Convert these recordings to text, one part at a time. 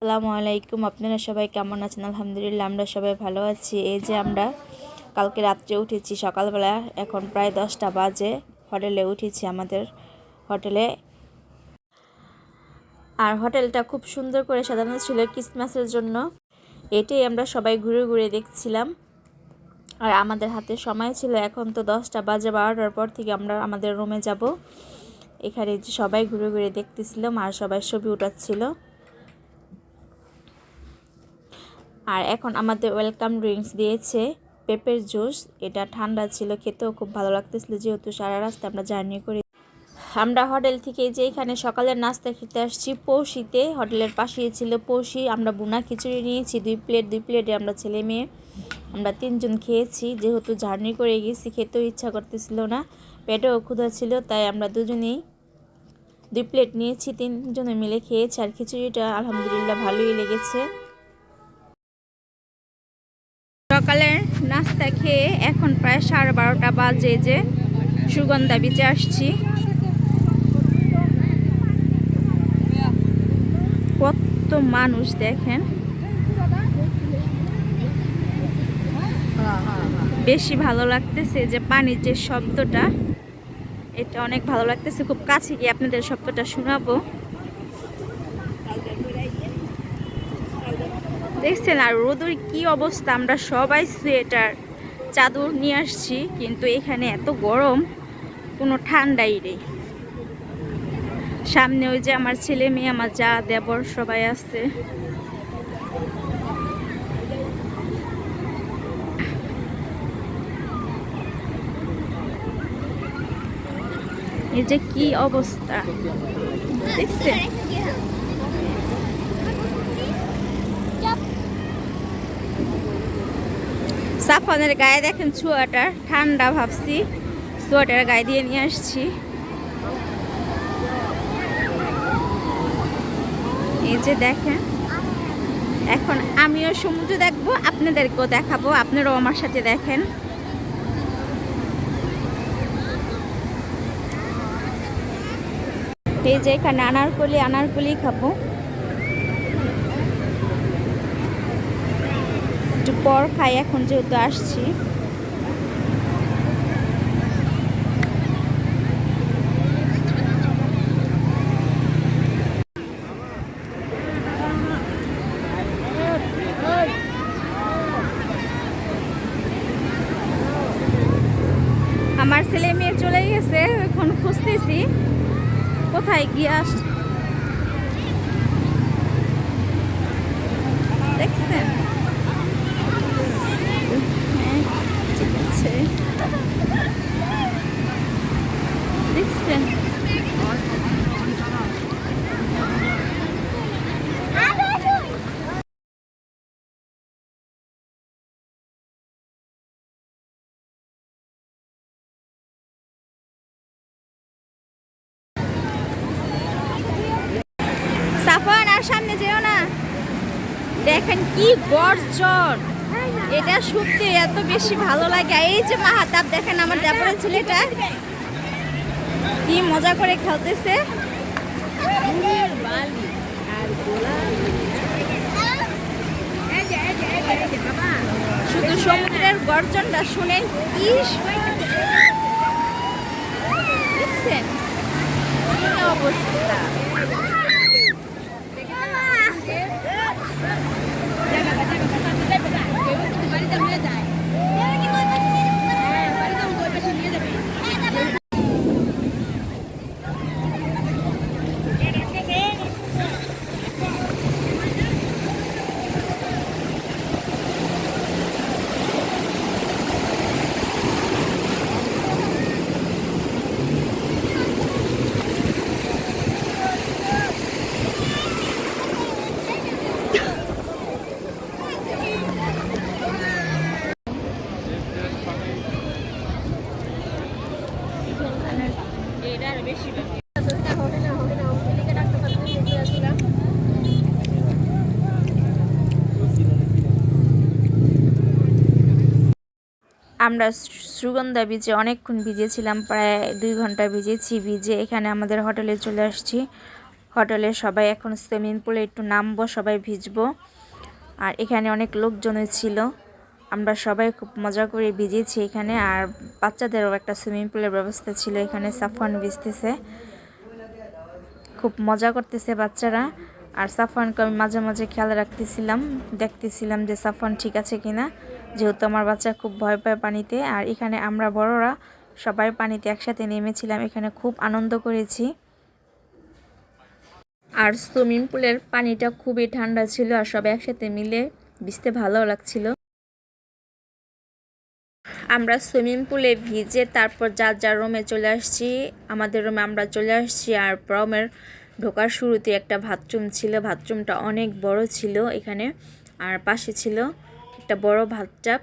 আসসালামু আলাইকুম। আপনারা সবাই কেমন আছেন? আলহামদুলিল্লাহ আমরা সবাই ভালো আছি। এই যে আমরা কালকে রাত্রে উঠেছি, সকালবেলা এখন প্রায় 10টা বাজে। হোটেলে উঠেছি, আমাদের হোটেলে। আর হোটেলটা খুব সুন্দর করে সাজানো ছিল ক্রিসমাসের জন্য। এটাই আমরা সবাই ঘুরে ঘুরে দেখছিলাম। আর আমাদের হাতে সময় ছিল, এখন তো 10টা বাজে, 12টার পর থেকে আমরা আমাদের রুমে যাব। এখানে যে সবাই ঘুরে ঘুরে দেখতেছিলাম আর সবাই ছবি উঠাচ্ছিল। আর এখন আমাদের ওয়েলকাম ড্রিঙ্কস দিয়েছে পেঁপের জুস। এটা ঠান্ডা ছিল, খেতেও খুব ভালো লাগতেছিল, যেহেতু সারা রাস্তা আমরা জার্নি করি। আমরা হোটেল থেকে যে এখানে সকালের নাস্তা খেতে আসছি পৌষিতে, হোটেলের পাশেই ছিল পৌষি। আমরা বুনা খিচুড়ি নিয়েছি 2 প্লেট, 2 প্লেটে আমরা ছেলে মেয়ে আমরা 3 জন খেয়েছি। যেহেতু জার্নি করে গেছি, খেতেও ইচ্ছা করতেছিল না, পেটেও ক্ষুধা ছিল, তাই আমরা দুজনেই 2 প্লেট নিয়েছি, 3 জনে মিলে খেয়েছি। আর খিচুড়িটা আলহামদুলিল্লাহ ভালোই লেগেছে। সকালের নাস্তা খেয়ে এখন প্রায় 12:30 বাজে, যে সুগন্ধা বিচে আসছি। কত মানুষ দেখেন, বেশি ভালো লাগতেছে যে পানির যে শব্দটা, এটা অনেক ভালো লাগতেছে। খুব কাছে গিয়ে আপনাদের শব্দটা শোনাবো, দেখছেন। আর রোদের কি অবস্থা, আমরা সবাই সোয়েটার চাদর নিয়ে আসছি, কিন্তু এখানে এত গরম, কোনো ঠান্ডাই নেই। সামনে ওই যে আমার ছেলে মেয়ে, আমার যা দেবর সবাই আছে। এই যে কি অবস্থা দেখছেন। সাফনের গায়ে দেখেন সোয়েটার, ঠান্ডা ভাবছি সোয়েটার গায়ে দিয়ে নিয়ে আসছি। এই যে দেখেন, এখন আমিও সমুদ্র দেখবো, আপনাদেরকেও দেখাবো, আপনারাও আমার সাথে দেখেন। এই যে এখানে আনারকলি খাবো, একটু পর খাই, এখন যেহেতু আসছি। আমার ছেলে মেয়ে চলে গেছে, এখন খুঁজতেছি কোথায় গিয়ে দেখছেন। হ্যাঁ, ঠিক আছে, দেখছেন। সাফন আর সামনে যেও না, দেখেন কি গর্জন, এটা সত্যি এত বেশি ভালো লাগে। এই যে মাহাতাব দেখেন, আমার দেবরের ছেলেটা কি মজা করে খেলতেছে। শুধু সমুদ্রের গর্জনটা শুনেন, কি দেখছেন কি অবস্থা। আমরা সুগন্ধা বিচে অনেকক্ষণ ভিজেছিলাম, প্রায় 2 ঘন্টা ভিজেছি। ভিজে এখানে আমাদের হোটেলে চলে আসছি। হোটেলে সবাই এখন সুইমিং পুলে একটু নামবো, সবাই ভিজবো। আর এখানে অনেক লোকজনই ছিল, আমরা সবাই খুব মজা করে ভিজেছি এখানে। আর বাচ্চাদেরও একটা সুইমিং পুলের ব্যবস্থা ছিল এখানে। সাফওয়ান ভিজতেছে, খুব মজা করতেছে বাচ্চারা। আর সাফওয়ানকে আমি মাঝে মাঝে খেয়াল রাখতেছিলাম, দেখতেছিলাম যে সাফওয়ান ঠিক আছে কিনা, যেহেতু আমার বাচ্চা খুব ভয় পায় পানিতে। আর এখানে আমরা বড়রা সবাই পানিতে একসাথে নেমেছিলাম, এখানে খুব আনন্দ করেছি। আর সুইমিং পুলের পানিটা খুবই ঠান্ডা ছিল, আর সবাই একসাথে মিলে ভিজতে ভালো লাগছিল। আমরা সুইমিং পুলে ভিজে তারপর যার যার রুমে চলে আসছি, আমাদের রুমে আমরা চলে আসছি। আর রুমের ঢোকার শুরুতে একটা বাথরুম ছিল, বাথরুমটা অনেক বড় ছিল এখানে। আর পাশে ছিল একটা বড় বাথটাব।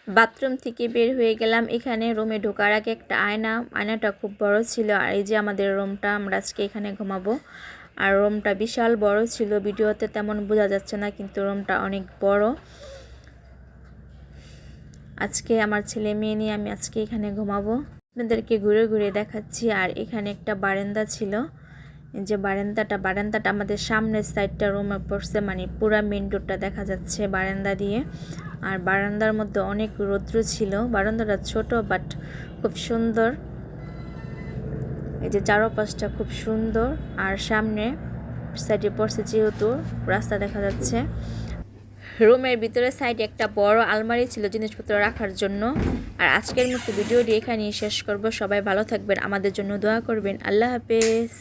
বাথরুম থেকে বের হয়ে গেলাম, এখানে রুমে ঢোকার আগে একটা আয়নাটা খুব বড় ছিল। আর এই যে আমাদের রুমটা, আমরা আজকে এখানে ঘুমাবো। আর রুমটা বিশাল বড় ছিল, ভিডিওতে তেমন বোঝা যাচ্ছে না, কিন্তু রুমটা অনেক বড়। আজকে আমার ছেলে মেয়ে নিয়ে আমি আজকে এখানে ঘুমাবো, আপনাদেরকে ঘুরে ঘুরে দেখাচ্ছি। আর এখানে একটা বারান্দা ছিল, যে বারান্দাটা আমাদের সামনের সাইডটা রুমে পড়ছে, মানে পুরা মেন ডোরটা দেখা যাচ্ছে বারান্দা দিয়ে। আর বারান্দার মধ্যে অনেক রৌদ্র ছিল, বারান্দাটা ছোট বাট খুব সুন্দর। এই যে চারপাশটা খুব সুন্দর, আর সামনে সাইডে পড়ছে যেহেতু রাস্তা দেখা যাচ্ছে। রুমের ভিতরে সাইডে একটা বড় আলমারি ছিল জিনিসপত্র রাখার জন্য। আর আজকের মতো ভিডিওটি এখানেই শেষ করব। সবাই ভালো থাকবেন, আমাদের জন্য দোয়া করবেন। আল্লাহ হাফেজ।